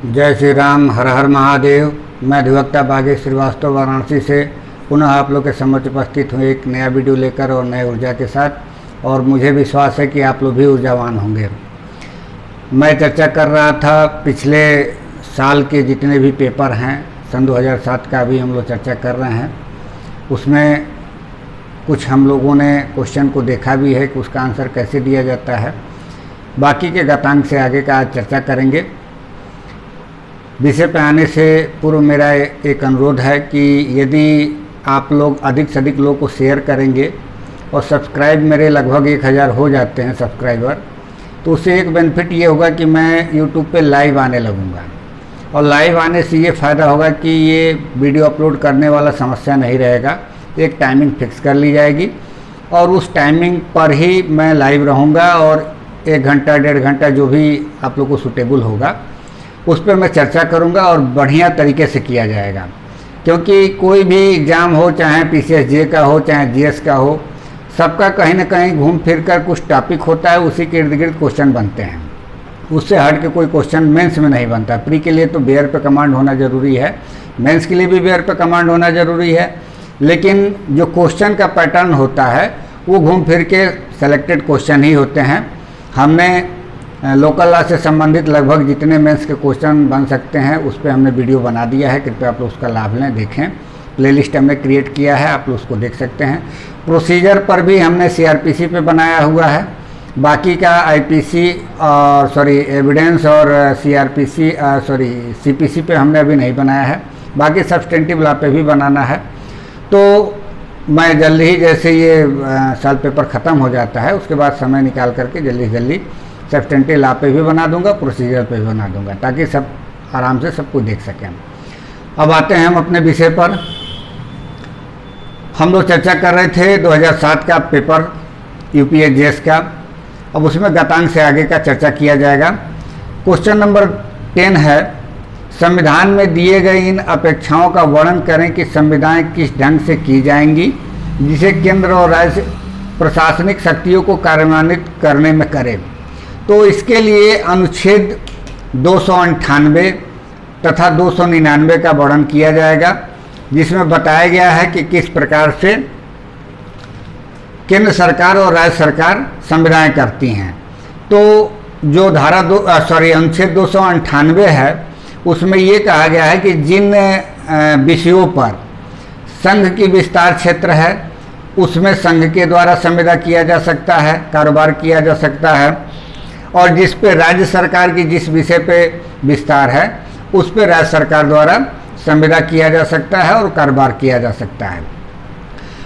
जय श्री राम, हर हर महादेव। मैं अधिवक्ता बागेश श्रीवास्तव वाराणसी से पुनः आप लोग के समक्ष उपस्थित हूँ एक नया वीडियो लेकर और नए ऊर्जा के साथ। और मुझे विश्वास है कि आप लोग भी ऊर्जावान होंगे। मैं चर्चा कर रहा था पिछले साल के जितने भी पेपर हैं, सन 2007 का भी हम लोग चर्चा कर रहे हैं। उसमें कुछ हम लोगों ने क्वेश्चन को देखा भी है कि उसका आंसर कैसे दिया जाता है। बाकी के गतांक से आगे का आज चर्चा करेंगे। विषय पे आने से पूर्व मेरा एक अनुरोध है कि यदि आप लोग अधिक से अधिक लोगों को शेयर करेंगे और सब्सक्राइब मेरे लगभग 1000 हो जाते हैं सब्सक्राइबर, तो उससे एक बेनिफिट ये होगा कि मैं यूट्यूब पे लाइव आने लगूँगा। और लाइव आने से ये फ़ायदा होगा कि ये वीडियो अपलोड करने वाला समस्या नहीं रहेगा। एक टाइमिंग फिक्स कर ली जाएगी और उस टाइमिंग पर ही मैं लाइव रहूँगा और 1 घंटा 1.5 घंटा जो भी आप लोग को सूटेबल होगा उस पर मैं चर्चा करूंगा और बढ़िया तरीके से किया जाएगा। क्योंकि कोई भी एग्ज़ाम हो, चाहे PCSJ का हो चाहे GS का हो, सबका कहीं ना कहीं घूम फिर कर कुछ टॉपिक होता है, उसी के इर्द गिर्द क्वेश्चन बनते हैं। उससे हट के कोई क्वेश्चन मेंस में नहीं बनता। प्री के लिए तो बेयर पे कमांड होना ज़रूरी है, मेंस के लिए भी बेयर पे कमांड होना ज़रूरी है, लेकिन जो क्वेश्चन का पैटर्न होता है वो घूम फिर के सेलेक्टेड क्वेश्चन ही होते हैं। हमने लोकल लॉ से संबंधित लगभग जितने मेंस के क्वेश्चन बन सकते हैं उस पर हमने वीडियो बना दिया है। कृपया आप लोग उसका लाभ लें, देखें। प्लेलिस्ट हमने क्रिएट किया है, आप लोग उसको देख सकते हैं। प्रोसीजर पर भी हमने CRPC पे बनाया हुआ है। बाकी का IPC और एविडेंस और CPC पे हमने अभी नहीं बनाया है। बाकी सब्सटेंटिव लॉ पे भी बनाना है। तो मैं जल्दी ही, जैसे ये साल पेपर ख़त्म हो जाता है उसके बाद समय निकाल करके जल्दी से जल्दी सब्सटेंटिव लॉ पे भी बना दूंगा, प्रोसीजर पे भी बना दूंगा, ताकि सब आराम से सब कुछ देख सकें। अब आते हैं हम अपने विषय पर। हम लोग चर्चा कर रहे थे 2007 का पेपर UPSS का। अब उसमें गतांक से आगे का चर्चा किया जाएगा। क्वेश्चन नंबर 10 है, संविधान में दिए गए इन अपेक्षाओं का वर्णन करें कि संविधाएं किस ढंग से की जाएंगी जिसे केंद्र और राज्य प्रशासनिक शक्तियों को कार्यान्वित करने में करें। तो इसके लिए अनुच्छेद 298 तथा 299 का वर्णन किया जाएगा, जिसमें बताया गया है कि किस प्रकार से केंद्र सरकार और राज्य सरकार संविधाएं करती हैं। तो जो अनुच्छेद 298 है उसमें ये कहा गया है कि जिन विषयों पर संघ की विस्तार क्षेत्र है उसमें संघ के द्वारा संविदा किया जा सकता है, कारोबार किया जा सकता है, और जिस पे राज्य सरकार की जिस विषय पे विस्तार है उस पे राज्य सरकार द्वारा संविदा किया जा सकता है और कारोबार किया जा सकता है।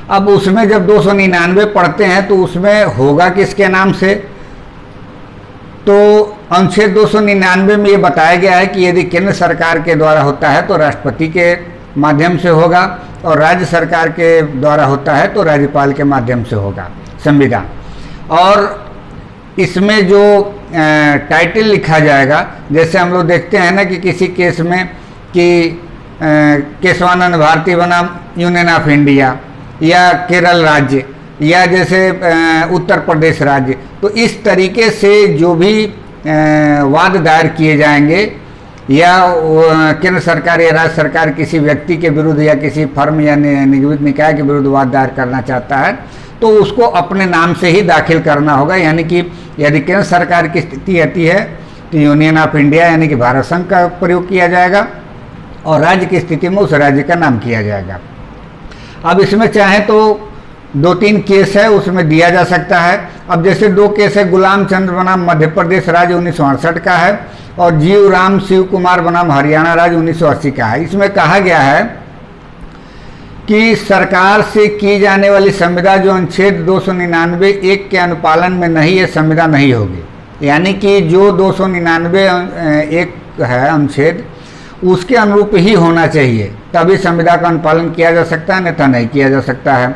अब उसमें जब 299 पढ़ते हैं तो उसमें होगा किसके नाम से? तो अनुच्छेद 299 में ये बताया गया है कि यदि केंद्र सरकार के द्वारा होता है तो राष्ट्रपति के माध्यम से होगा, और राज्य सरकार के द्वारा होता है तो राज्यपाल के माध्यम से होगा संविदा। और इसमें जो टाइटल लिखा जाएगा, जैसे हम लोग देखते हैं ना कि किसी केस में कि केशवानंद भारती बनाम यूनियन ऑफ इंडिया, या केरल राज्य, या जैसे उत्तर प्रदेश राज्य, तो इस तरीके से जो भी वाद दायर किए जाएंगे या केंद्र सरकार या राज्य सरकार किसी व्यक्ति के विरुद्ध या किसी फर्म या निगमित निकाय के विरुद्ध वाद दायर करना चाहता है तो उसको अपने नाम से ही दाखिल करना होगा। यानी कि यदि केंद्र सरकार की स्थिति आती है तो यूनियन ऑफ इंडिया यानी कि भारत संघ का प्रयोग किया जाएगा, और राज्य की स्थिति में उस राज्य का नाम किया जाएगा। अब इसमें चाहे तो 2-3 केस है उसमें दिया जा सकता है। अब जैसे 2 केस है, गुलाम चंद्र बनाम मध्य प्रदेश राज्य 1968 का है, और जीव राम शिव कुमार बनाम हरियाणा राज्य 1980 का है। इसमें कहा गया है कि सरकार से की जाने वाली संविदा जो अनुच्छेद 299 1 के अनुपालन में नहीं है, संविदा नहीं होगी। यानी कि जो 299 1 है अनुच्छेद, उसके अनुरूप ही होना चाहिए, तभी संविदा का अनुपालन किया जा सकता है, अन्यथा नहीं किया जा सकता है।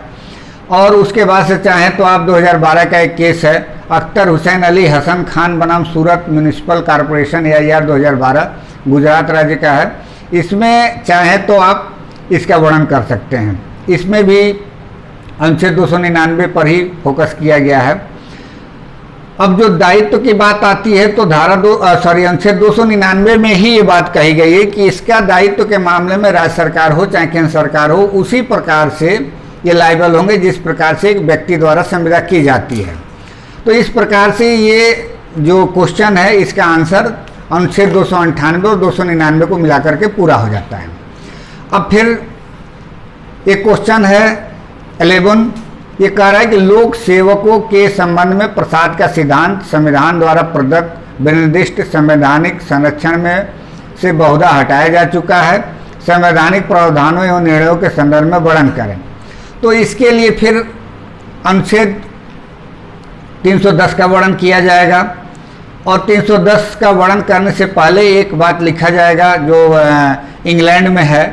और उसके बाद से चाहे तो आप 2012 का एक केस है, अख्तर हुसैन अली हसन खान बनाम सूरत म्यूनिसिपल कॉरपोरेशन AIR 2012 गुजरात राज्य का है। इसमें चाहे तो आप इसका वर्णन कर सकते हैं। इसमें भी अनुच्छेद 299 पर ही फोकस किया गया है। अब जो दायित्व की बात आती है तो अनुच्छेद 299 में ही ये बात कही गई है कि इसका दायित्व के मामले में राज्य सरकार हो चाहे केंद्र सरकार हो, उसी प्रकार से ये लायबल होंगे जिस प्रकार से एक व्यक्ति द्वारा संविदा की जाती है। तो इस प्रकार से ये जो क्वेश्चन है इसका आंसर अनुच्छेद 298 और 299 को मिलाकर के पूरा हो जाता है। अब फिर एक क्वेश्चन है 11, ये कह रहा है कि लोक सेवकों के संबंध में प्रसाद का सिद्धांत संविधान द्वारा प्रदत्त विनिर्दिष्ट संवैधानिक संरक्षण में से बहुधा हटाया जा चुका है, संवैधानिक प्रावधानों एवं निर्णयों के संदर्भ में वर्णन करें। तो इसके लिए फिर अनुच्छेद 310 का वर्णन किया जाएगा और 310 का वर्णन करने से पहले एक बात लिखा जाएगा जो इंग्लैंड में है।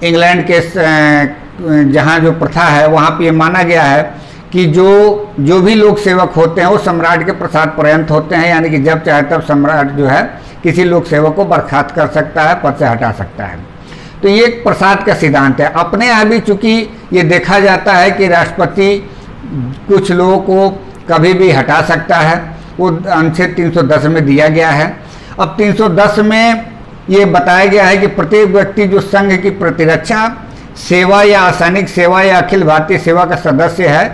इंग्लैंड के जहाँ जो प्रथा है वहाँ पे ये माना गया है कि जो भी लोक सेवक होते हैं वो सम्राट के प्रसाद पर्यंत होते हैं, यानी कि जब चाहे तब सम्राट जो है किसी लोक सेवक को बर्खास्त कर सकता है, पद से हटा सकता है। तो ये एक प्रसाद का सिद्धांत है। अपने यहाँ भी चूंकि ये देखा जाता है कि राष्ट्रपति कुछ लोगों को कभी भी हटा सकता है, वो अनुच्छेद 310 में दिया गया है। अब 310 में ये बताया गया है कि प्रत्येक व्यक्ति जो संघ की प्रतिरक्षा सेवा या आसानिक सेवा या अखिल भारतीय सेवा का सदस्य है,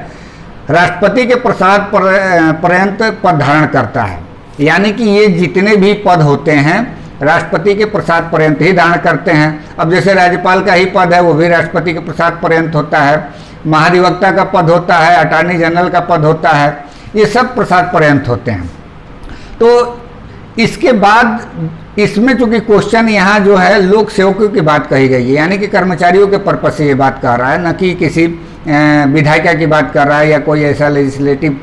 राष्ट्रपति के प्रसाद पर्यंत पद धारण करता है। यानी कि ये जितने भी पद होते हैं राष्ट्रपति के प्रसाद पर्यंत ही धारण करते हैं। अब जैसे राज्यपाल का ही पद है वो भी राष्ट्रपति के प्रसाद पर्यंत होता है, महाधिवक्ता का पद होता है, अटॉर्नी जनरल का पद होता है, ये सब प्रसाद पर्यंत होते हैं। तो इसके बाद इसमें चूंकि क्वेश्चन यहाँ जो है लोक सेवकों की बात कही गई है, यानी कि कर्मचारियों के पर्पज से ये बात कर रहा है, न कि किसी विधायिका की बात कर रहा है या कोई ऐसा लेजिस्लेटिव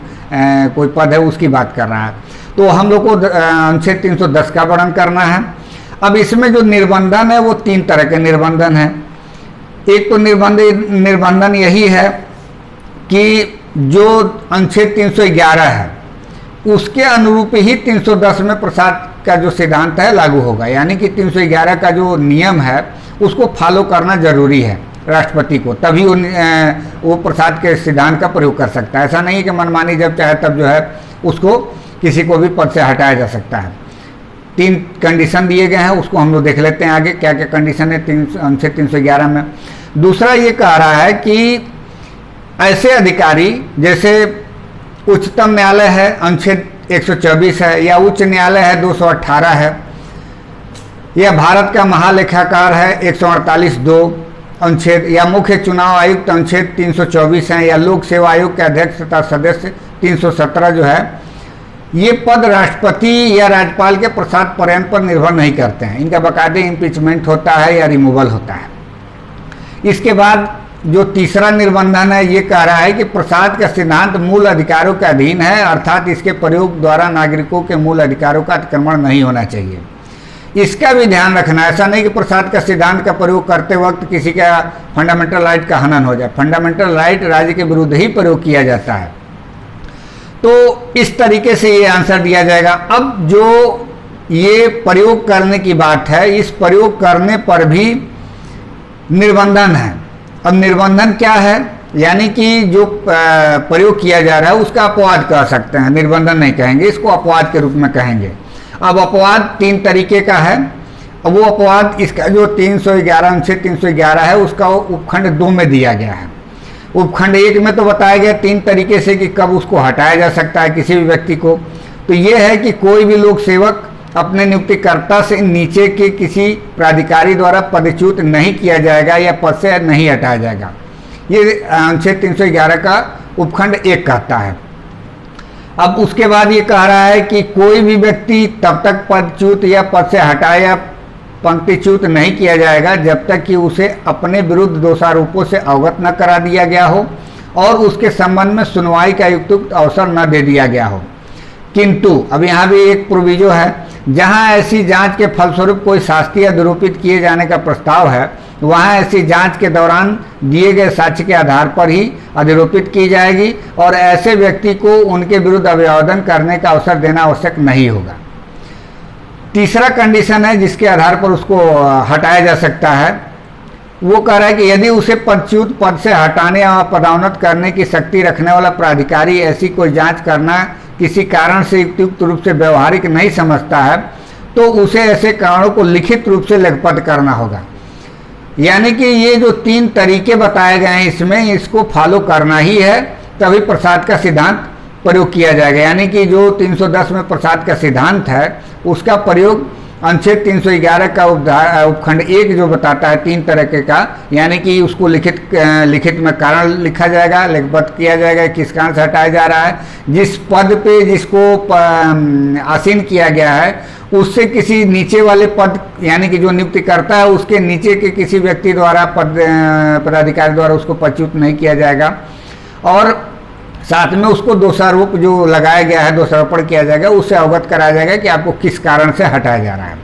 कोई पद है उसकी बात कर रहा है। तो हम लोग को अनुच्छेद 310 का वर्णन करना है। अब इसमें जो निर्बंधन है वो 3 तरह के निर्बंधन है। एक तो निर्बंधन यही है कि जो अनुच्छेद 311 है उसके अनुरूप ही 310 में प्रसाद का जो सिद्धांत है लागू होगा, यानी कि 311 का जो नियम है उसको फॉलो करना जरूरी है राष्ट्रपति को, तभी वो प्रसाद के सिद्धांत का प्रयोग कर सकता है। ऐसा नहीं कि मनमानी जब चाहे तब जो है उसको किसी को भी पद से हटाया जा सकता है। 3 कंडीशन दिए गए हैं, उसको हम लोग देख लेते हैं आगे क्या क्या कंडीशन है अनुच्छेद 311 में। दूसरा ये कह रहा है कि ऐसे अधिकारी जैसे उच्चतम न्यायालय है अनुच्छेद 124 है, या उच्च न्यायालय है 218 है, या भारत का महालेखाकार है 148(2) अनुच्छेद, या मुख्य चुनाव आयुक्त अनुच्छेद 324 है, या लोक सेवा आयोग के अध्यक्ष तथा सदस्य 317 जो है, ये पद राष्ट्रपति या राज्यपाल के प्रसाद पर्यंत पर निर्भर नहीं करते हैं। इनका बाकायदे इम्पीचमेंट होता है या रिमूवल होता है। इसके बाद जो तीसरा निर्बंधन है ये कह रहा है कि प्रसाद का सिद्धांत मूल अधिकारों के अधीन है, अर्थात इसके प्रयोग द्वारा नागरिकों के मूल अधिकारों का अतिक्रमण नहीं होना चाहिए। इसका भी ध्यान रखना, ऐसा नहीं कि प्रसाद का सिद्धांत का प्रयोग करते वक्त किसी का फंडामेंटल राइट का हनन हो जाए। फंडामेंटल राइट राज्य के विरुद्ध ही प्रयोग किया जाता है। तो इस तरीके से ये आंसर दिया जाएगा। अब जो ये प्रयोग करने की बात है, इस प्रयोग करने पर भी निर्बंधन है। अब निर्बंधन क्या है, यानी कि जो प्रयोग किया जा रहा है उसका अपवाद कह सकते हैं, निर्बंधन नहीं कहेंगे, इसको अपवाद के रूप में कहेंगे। अब अपवाद 3 तरीके का है। अब वो अपवाद इसका जो 311 अनुच्छेद 311 है उसका उपखंड 2 में दिया गया है। उपखंड 1 में तो बताया गया 3 तरीके से कि कब उसको हटाया जा सकता है किसी भी व्यक्ति को। तो ये है कि कोई भी लोक सेवक अपने नियुक्तिकर्ता से नीचे के किसी प्राधिकारी द्वारा पदच्युत नहीं किया जाएगा या पद से नहीं हटाया जाएगा। ये अनुच्छेद 311 का उपखंड 1 कहता है। अब उसके बाद ये कह रहा है कि कोई भी व्यक्ति तब तक पदच्युत या पद से हटाया या पंक्तिच्युत नहीं किया जाएगा जब तक कि उसे अपने विरुद्ध दोषारोपों से अवगत न करा दिया गया हो और उसके संबंध में सुनवाई का युक्त अवसर न दे दिया गया हो। किंतु अब यहाँ भी एक प्रोविजो है, जहाँ ऐसी जांच के फलस्वरूप कोई शास्ति अधिरोपित किए जाने का प्रस्ताव है वहाँ ऐसी जांच के दौरान दिए गए साक्ष्य के आधार पर ही अधिरोपित की जाएगी और ऐसे व्यक्ति को उनके विरुद्ध अभिवादन करने का अवसर देना आवश्यक नहीं होगा। तीसरा कंडीशन है जिसके आधार पर उसको हटाया जा सकता है, वो कह रहा है कि यदि उसे पदच्युत पद से हटाने या पदोन्नत करने की शक्ति रखने वाला प्राधिकारी ऐसी कोई जांच करना किसी कारण से युक्त रूप से व्यवहारिक नहीं समझता है तो उसे ऐसे कारणों को लिखित रूप से लेखपद करना होगा। यानी कि ये जो 3 तरीके बताए गए हैं इसमें, इसको फॉलो करना ही है, तभी प्रसाद का सिद्धांत प्रयोग किया जाएगा। यानी कि जो 310 में प्रसाद का सिद्धांत है उसका प्रयोग अनुच्छेद 311 का उपखंड 1 जो बताता है 3 तरह का, यानी कि उसको लिखित में कारण लिखा जाएगा, लेखपद किया जाएगा, किस कारण से हटाया जा रहा है, जिस पद पे जिसको आसीन किया गया है उससे किसी नीचे वाले पद यानी कि जो नियुक्ति करता है उसके नीचे के किसी व्यक्ति द्वारा पदाधिकारी द्वारा उसको पदच्युत नहीं किया जाएगा, और साथ में उसको दोषारोप जो लगाया गया है, दोषारोपण किया जाएगा, उससे अवगत कराया जाएगा कि आपको किस कारण से हटाया जा रहा है।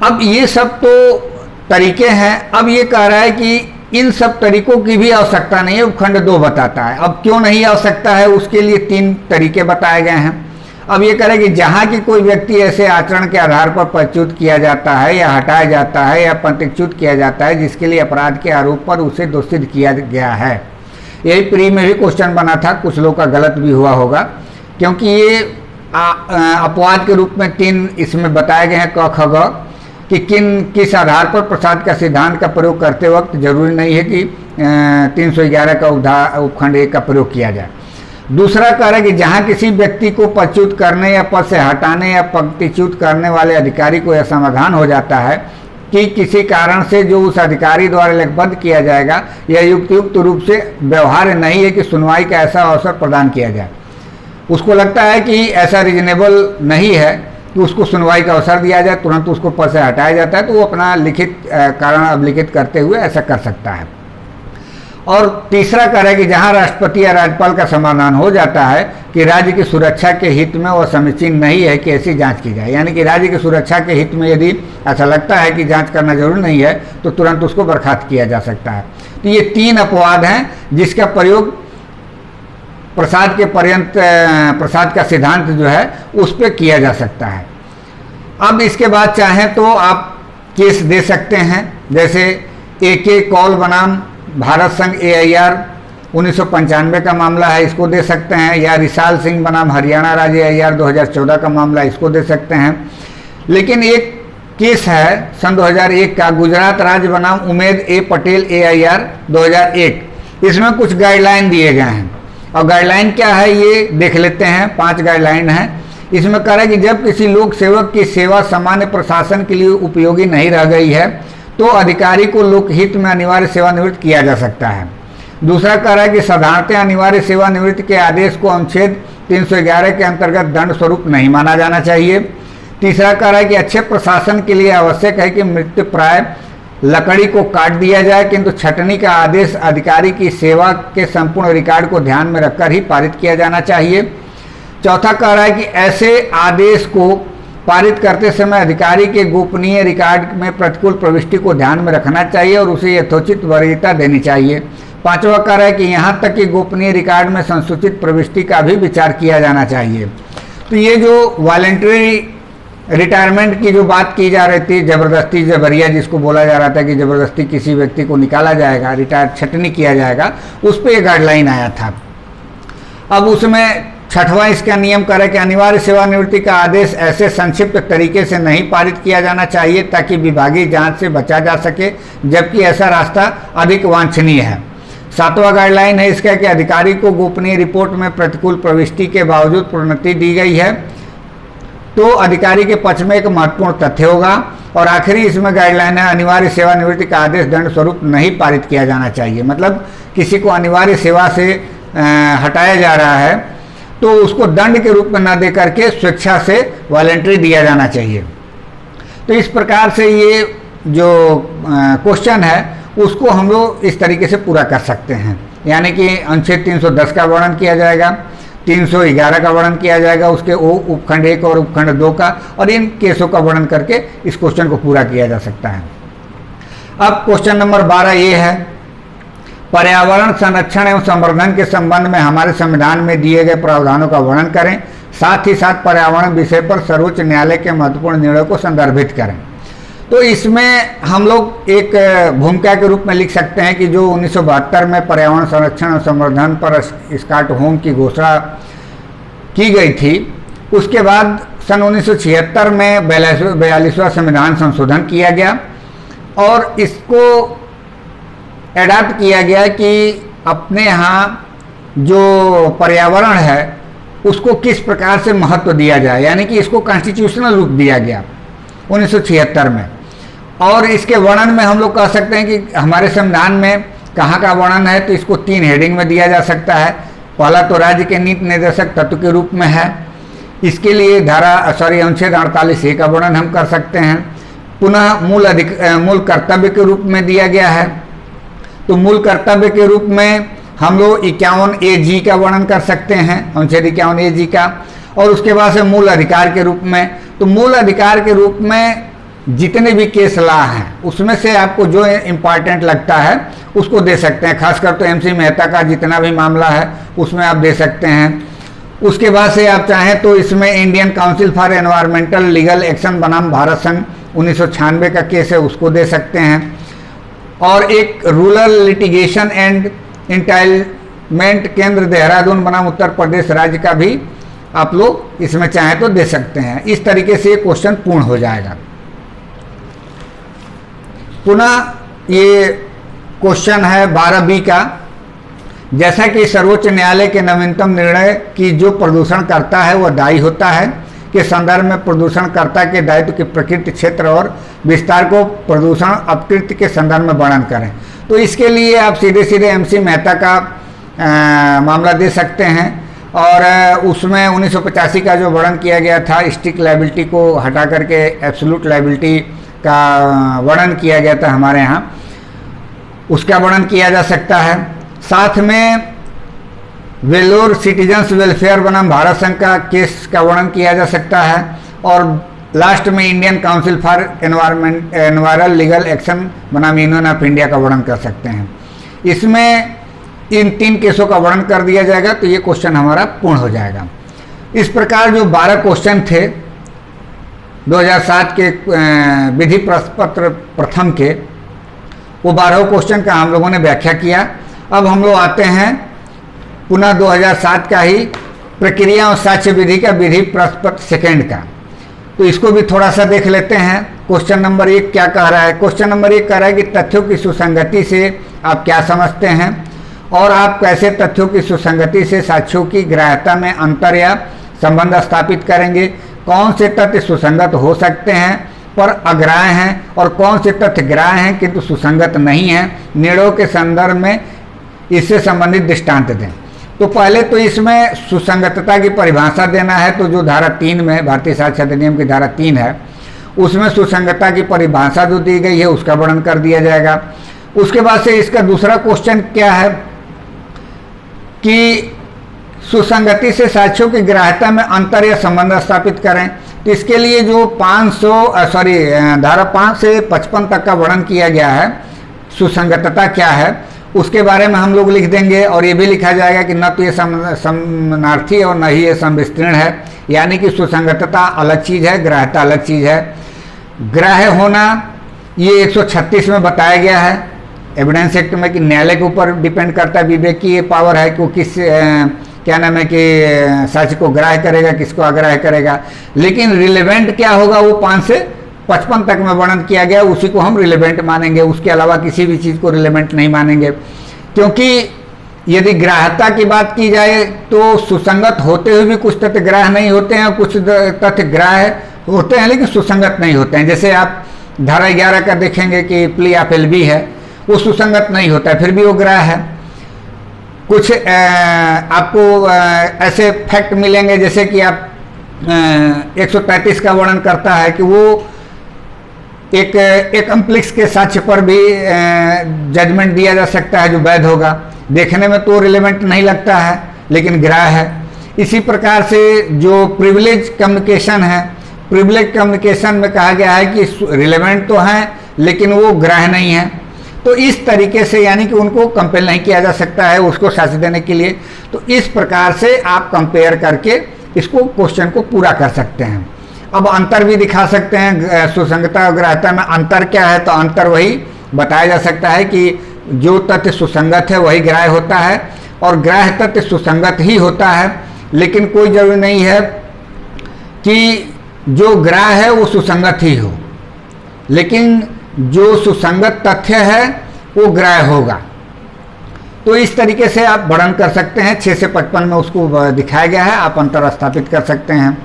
अब ये सब तो तरीके हैं। अब ये कह रहा है कि इन सब तरीकों की भी आवश्यकता नहीं है, उपखंड 2 बताता है। अब क्यों नहीं आवश्यकता है, उसके लिए 3 तरीके बताए गए हैं। अब ये कह रहा है कि जहाँ की कोई व्यक्ति ऐसे आचरण के आधार पर पदच्युत किया जाता है या हटाया जाता है या पदच्युत किया जाता है जिसके लिए अपराध के आरोप पर उसे दोषित किया गया है। यही प्री में भी क्वेश्चन बना था, कुछ लोग का गलत भी हुआ होगा, क्योंकि ये अपवाद के रूप में 3 इसमें बताए गए हैं क ख ग, कि किस आधार पर प्रसाद का सिद्धांत का प्रयोग करते वक्त जरूरी नहीं है कि 311 का उपखंड 1 का प्रयोग किया जाए। दूसरा कार्य कि जहां किसी व्यक्ति को पदच्युत करने या पद से हटाने या पदच्युत करने वाले अधिकारी को यह समाधान हो जाता है कि किसी कारण से जो उस अधिकारी द्वारा लेखबद्ध किया जाएगा यह युक्त रूप से व्यवहार्य नहीं है कि सुनवाई का ऐसा अवसर प्रदान किया जाए। उसको लगता है कि ऐसा रीजनेबल नहीं है कि उसको सुनवाई का अवसर दिया जाए, तुरंत उसको पद से हटाया जाता है, तो वो अपना लिखित कारण अभिलिखित करते हुए ऐसा कर सकता है। और तीसरा कार्य है कि जहां राष्ट्रपति या राज्यपाल का समाधान हो जाता है कि राज्य की सुरक्षा के हित में वह समीचीन नहीं है कि ऐसी जांच की जाए, यानी कि राज्य की सुरक्षा के हित में यदि ऐसा लगता है कि जांच करना जरूरी नहीं है तो तुरंत उसको बर्खास्त किया जा सकता है। तो ये 3 अपवाद हैं जिसका प्रयोग प्रसाद का सिद्धांत जो है उस पर किया जा सकता है। अब इसके बाद चाहें तो आप केस दे सकते हैं, जैसे AK कौल बनाम भारत संघ AIR 1995 का मामला है, इसको दे सकते हैं, या रिसाल सिंह बनाम हरियाणा राज्य AIR 2014 का मामला, इसको दे सकते हैं। लेकिन एक केस है सन 2001 का, गुजरात राज्य बनाम उमेद A पटेल AIR 2001, इसमें कुछ गाइडलाइन दिए गए हैं। और गाइडलाइन क्या है ये देख लेते हैं। 5 गाइडलाइन है। इसमें कह रहा है कि जब किसी लोक सेवक की सेवा सामान्य प्रशासन के लिए उपयोगी नहीं रह गई है तो अधिकारी को लोकहित में अनिवार्य सेवानिवृत्त किया जा सकता है। दूसरा कह रहा है कि साधारणतः अनिवार्य सेवानिवृत्ति के आदेश को अनुच्छेद 311 के अंतर्गत दंड स्वरूप नहीं माना जाना चाहिए। तीसरा कह रहा है कि अच्छे प्रशासन के लिए आवश्यक है कि मृत्यु प्राय लकड़ी को काट दिया जाए, किंतु छटनी का आदेश अधिकारी की सेवा के संपूर्ण रिकॉर्ड को ध्यान में रखकर ही पारित किया जाना चाहिए। चौथा कह रहा है कि ऐसे आदेश को पारित करते समय अधिकारी के गोपनीय रिकॉर्ड में प्रतिकूल प्रविष्टि को ध्यान में रखना चाहिए और उसे यथोचित वरीयता देनी चाहिए। पांचवा कह रहा है कि यहाँ तक कि गोपनीय रिकॉर्ड में संसूचित प्रविष्टि का भी विचार किया जाना चाहिए। तो ये जो वॉलंटरी रिटायरमेंट की जो बात की जा रही थी, जबरदस्ती जबरिया जिसको बोला जा रहा था कि जबरदस्ती किसी व्यक्ति को निकाला जाएगा, रिटायर छटनी किया जाएगा, उस पर एक गाइडलाइन आया था। अब उसमें 6वां इसका नियम करे कि अनिवार्य सेवानिवृत्ति का आदेश ऐसे संक्षिप्त तरीके से नहीं पारित किया जाना चाहिए ताकि विभागीय जांच से बचा जा सके, जबकि ऐसा रास्ता अधिक वांछनीय है। 7वां गाइडलाइन है इसका कि अधिकारी को गोपनीय रिपोर्ट में प्रतिकूल प्रविष्टि के बावजूद प्रोन्नति दी गई है तो अधिकारी के पक्ष में एक महत्वपूर्ण तथ्य होगा। और आखिरी इसमें गाइडलाइन है अनिवार्य सेवानिवृत्ति का आदेश दंड स्वरूप नहीं पारित किया जाना चाहिए। मतलब किसी को अनिवार्य सेवा से हटाया जा रहा है तो उसको दंड के रूप में न दे करके स्वेच्छा से वॉलंटरी दिया जाना चाहिए। तो इस प्रकार से ये जो क्वेश्चन है उसको हम लोग इस तरीके से पूरा कर सकते हैं, यानी कि अनुच्छेद 310 का वर्णन किया जाएगा, 311 का वर्णन किया जाएगा, उसके उपखंड 1 और उपखंड 2 का, और इन केसों का वर्णन करके इस क्वेश्चन को पूरा किया जा सकता है। अब क्वेश्चन नंबर 12 ये है, पर्यावरण संरक्षण एवं संवर्धन के संबंध में हमारे संविधान में दिए गए प्रावधानों का वर्णन करें, साथ ही साथ पर्यावरण विषय पर सर्वोच्च न्यायालय के महत्वपूर्ण निर्णय को संदर्भित करें। तो इसमें हम लोग एक भूमिका के रूप में लिख सकते हैं कि जो 1972 में पर्यावरण संरक्षण और संवर्धन पर स्कॉटहोम की घोषणा की गई थी। उसके बाद सन 1976 में 42वां संविधान संशोधन किया गया और इसको एडाप्ट किया गया कि अपने यहाँ जो पर्यावरण है उसको किस प्रकार से महत्व दिया जाए, यानी कि इसको कॉन्स्टिट्यूशनल रूप दिया गया 1976 में। और इसके वर्णन में हम लोग कह सकते हैं कि हमारे संविधान में कहाँ का वर्णन है, तो इसको 3 हेडिंग में दिया जा सकता है। पहला तो राज्य के नीति निर्देशक तत्व के रूप में है, इसके लिए अनुच्छेद 48A का वर्णन हम कर सकते हैं। पुनः मूल कर्तव्य के रूप में दिया गया है, तो मूल कर्तव्य के रूप में हम लोग 51AG का वर्णन कर सकते हैं, अनुच्छेद 51AG का। और उसके बाद से मूल अधिकार के रूप में, तो मूल अधिकार के रूप में जितने भी केस लॉ हैं उसमें से आपको जो इम्पॉर्टेंट लगता है उसको दे सकते हैं। खासकर तो MC मेहता का जितना भी मामला है उसमें आप दे सकते हैं। उसके बाद से आप चाहें तो इसमें Indian council for environmental legal action बनाम भारत संघ 1996 का केस है, उसको दे सकते हैं। और एक रूरल लिटिगेशन एंड इंटाइलमेंट केंद्र देहरादून बनाम उत्तर प्रदेश राज्य का भी आप लोग इसमें चाहें तो दे सकते हैं। इस तरीके से ये क्वेश्चन पूर्ण हो जाएगा। पुनः ये क्वेश्चन है 12B का, जैसा कि सर्वोच्च न्यायालय के नवीनतम निर्णय की जो प्रदूषण करता है वह दायी होता है के संदर्भ में प्रदूषणकर्ता के दायित्व के प्रकृति, क्षेत्र और विस्तार को प्रदूषण अपकृत्य के संदर्भ में वर्णन करें। तो इसके लिए आप सीधे सीधे MC मेहता का मामला दे सकते हैं। और उसमें 1985 का जो वर्णन किया गया था, स्ट्रिक्ट लायबिलिटी को हटा करके एब्सोल्यूट लायबिलिटी का वर्णन किया गया था हमारे यहाँ, उसका वर्णन किया जा सकता है। साथ में वेलोर सिटीजन्स वेलफेयर बनाम भारत संघ का केस का वर्णन किया जा सकता है। और लास्ट में Indian council for enviro legal action बनाम यूनियन ऑफ इंडिया का वर्णन कर सकते हैं। इसमें इन 3 केसों का वर्णन कर दिया जाएगा तो ये क्वेश्चन हमारा पूर्ण हो जाएगा। इस प्रकार जो 12 क्वेश्चन थे 2007 के विधि प्रश्नपत्र प्रथम के, वो 12 क्वेश्चन का हम लोगों ने व्याख्या किया। अब हम लोग आते हैं पुनः 2007 का ही प्रक्रिया और साक्ष्य विधि का विधि प्रश्नपत्र सेकेंड का, तो इसको भी थोड़ा सा देख लेते हैं। क्वेश्चन नंबर 1 क्या कह रहा है? क्वेश्चन नंबर 1 कह रहा है कि तथ्यों की सुसंगति से आप क्या समझते हैं और आप कैसे तथ्यों की सुसंगति से साक्ष्यों की ग्राह्यता में अंतर या संबंध स्थापित करेंगे? कौन से तथ्य सुसंगत हो सकते हैं पर अग्राह्य हैं और कौन से तथ्य ग्राह्य हैं किंतु सुसंगत नहीं हैं? निर्णयों के संदर्भ में इससे संबंधित दृष्टांत दें। तो पहले तो इसमें सुसंगतता की परिभाषा देना है, तो जो धारा 3 में भारतीय साक्ष्य अधिनियम की धारा 3 है उसमें सुसंगतता की परिभाषा जो दी गई है उसका वर्णन कर दिया जाएगा। उसके बाद से इसका दूसरा क्वेश्चन क्या है कि सुसंगति से साक्ष्यों की ग्राह्यता में अंतर या संबंध स्थापित करें। तो इसके लिए जो धारा 5 से 55 तक का वर्णन किया गया है सुसंगतता क्या है उसके बारे में हम लोग लिख देंगे। और ये भी लिखा जाएगा कि न तो ये समानार्थी और न ही ये संविस्तीर्ण है, यानी कि सुसंगतता अलग चीज़ है, ग्राह्यता अलग चीज़ है। ग्राह्य होना ये 136 में बताया गया है एविडेंस एक्ट में कि न्यायालय के ऊपर डिपेंड करता है, विवेक की ये पावर है कि वो किस क्या नाम है कि साक्ष्य को ग्राह्य करेगा, किसको अग्राह्य करेगा। लेकिन रिलेवेंट क्या होगा वो 5 से 55 तक में वर्णन किया गया, उसी को हम रिलेवेंट मानेंगे, उसके अलावा किसी भी चीज़ को रिलेवेंट नहीं मानेंगे। क्योंकि यदि ग्राह्यता की बात की जाए तो सुसंगत होते हुए भी कुछ तथ्य ग्राह्य नहीं होते हैं, कुछ तथ्य ग्राह्य होते हैं लेकिन सुसंगत नहीं होते हैं। जैसे आप धारा 11 का देखेंगे कि प्ली ऑफ LB है, वो सुसंगत नहीं होता है, फिर भी वो ग्राह्य है। कुछ आपको ऐसे फैक्ट मिलेंगे जैसे कि आप 133 का वर्णन करता है कि वो एक कॉम्प्लेक्स के साक्ष्य पर भी जजमेंट दिया जा सकता है जो वैध होगा। देखने में तो रिलेवेंट नहीं लगता है लेकिन ग्राह्य है। इसी प्रकार से जो प्रिविलेज कम्युनिकेशन है, प्रिविलेज कम्युनिकेशन में कहा गया है कि रिलेवेंट तो हैं लेकिन वो ग्राह्य नहीं है। तो इस तरीके से यानी कि उनको कंपेल नहीं किया जा सकता है उसको साक्ष्य देने के लिए। तो इस प्रकार से आप कंपेयर करके इसको क्वेश्चन को पूरा कर सकते हैं। अब अंतर भी दिखा सकते हैं, सुसंगता और ग्राह्यता में अंतर क्या है, तो अंतर वही बताया जा सकता है कि जो तथ्य सुसंगत है वही ग्राह्य होता है और ग्राह्य तथ्य सुसंगत ही होता है। लेकिन कोई जरूरी नहीं है कि जो ग्राह है वो सुसंगत ही हो, लेकिन जो सुसंगत तथ्य है वो ग्राह होगा। तो इस तरीके से आप वर्णन कर सकते हैं। 6 से 55 में उसको दिखाया गया है, आप अंतर स्थापित कर सकते हैं।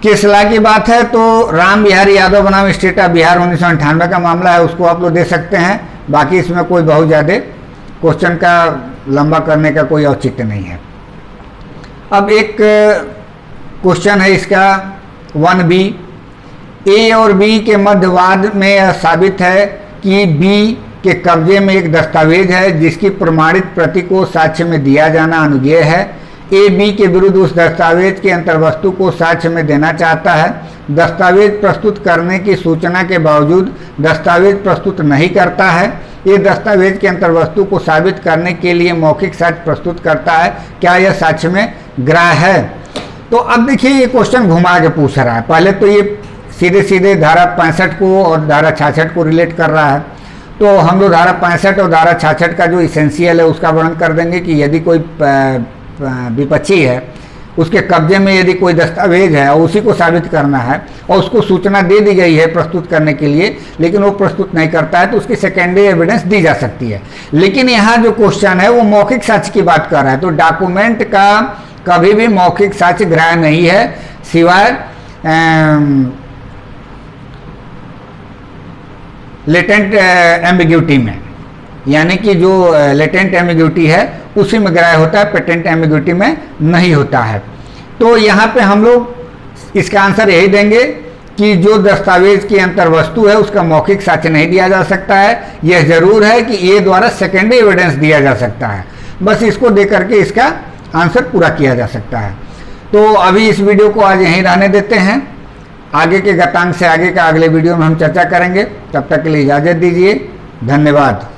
केसला की बात है तो राम बिहारी यादव बनाम स्टेट ऑफ बिहार 1998 का मामला है, उसको आप लोग दे सकते हैं। बाकी इसमें कोई बहुत ज़्यादा क्वेश्चन का लंबा करने का कोई औचित्य नहीं है। अब एक क्वेश्चन है इसका 1B, ए और बी के मध्यवाद में यह साबित है कि बी के कब्जे में एक दस्तावेज है जिसकी प्रमाणित प्रति को साक्ष्य में दिया जाना अनुज्ञेय है। ए बी के विरुद्ध उस दस्तावेज के अंतर्वस्तु को साक्ष्य में देना चाहता है। दस्तावेज प्रस्तुत करने की सूचना के बावजूद दस्तावेज प्रस्तुत नहीं करता है। ये दस्तावेज के अंतर्वस्तु को साबित करने के लिए मौखिक साक्ष्य प्रस्तुत करता है। क्या यह साक्ष्य में ग्राह्य है? तो अब देखिए ये क्वेश्चन घुमा के पूछ रहा है। पहले तो ये सीधे सीधे धारा 65 को और धारा 66 को रिलेट कर रहा है। तो हम लोग धारा 65 और धारा 66 का जो इसेंशियल है उसका वर्णन कर देंगे कि यदि कोई विपक्षी है, उसके कब्जे में यदि कोई दस्तावेज है और उसी को साबित करना है और उसको सूचना दे दी गई है प्रस्तुत करने के लिए, लेकिन वो प्रस्तुत नहीं करता है, तो उसकी सेकेंडरी एविडेंस दी जा सकती है। लेकिन यहाँ जो क्वेश्चन है वो मौखिक साक्ष्य की बात कर रहा है। तो डॉक्यूमेंट का कभी भी मौखिक साक्ष्य ग्राह्य नहीं है, सिवाय लेटेंट एम्बिग्यूटी में, यानी कि जो लेटेंट एम्बिग्यूटी है उसी में ग्राह्य होता है, पेटेंट एम्बिग्यूटी में नहीं होता है। तो यहाँ पे हम लोग इसका आंसर यही देंगे कि जो दस्तावेज की अंतर्वस्तु है उसका मौखिक साक्ष्य नहीं दिया जा सकता है। यह जरूर है कि ए द्वारा सेकेंडरी एविडेंस दिया जा सकता है। बस इसको दे करके इसका आंसर पूरा किया जा सकता है। तो अभी इस वीडियो को आज यहीं रहने देते हैं। आगे के गतांक से आगे का अगले वीडियो में हम चर्चा करेंगे। तब तक के लिए इजाज़त दीजिए। धन्यवाद।